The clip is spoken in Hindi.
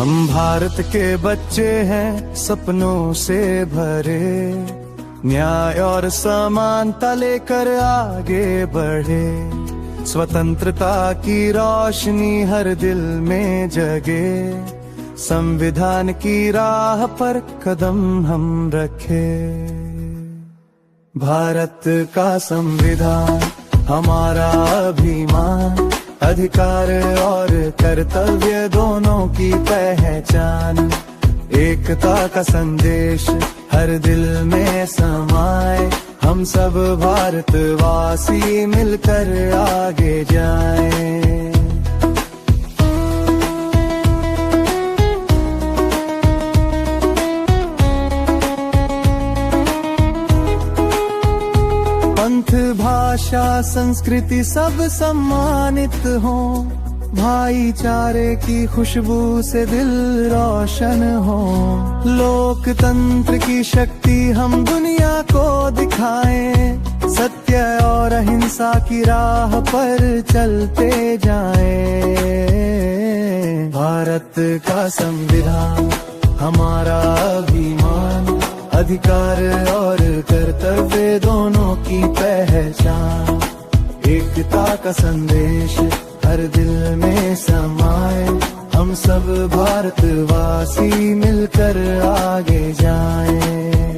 हम भारत के बच्चे हैं सपनों से भरे, न्याय और समानता लेकर आगे बढ़े। स्वतंत्रता की रोशनी हर दिल में जगे, संविधान की राह पर कदम हम रखे। भारत का संविधान हमारा अभिमान, अधिकार और कर्तव्य दोनों की पहचान। एकता का संदेश हर दिल में समाए, हम सब भारतवासी मिलकर आगे जाएं। पंथ भाषा संस्कृति सब सम्मानित हो, भाईचारे की खुशबू से दिल रोशन हो। लोकतंत्र की शक्ति हम दुनिया को दिखाएं, सत्य और अहिंसा की राह पर चलते जाएं। भारत का संविधान हमारा अभिमान, अधिकार और कर्तव्य दोनों की पहचान। एकता का संदेश हर दिल में समाए, हम सब भारतवासी मिलकर आगे जाएं।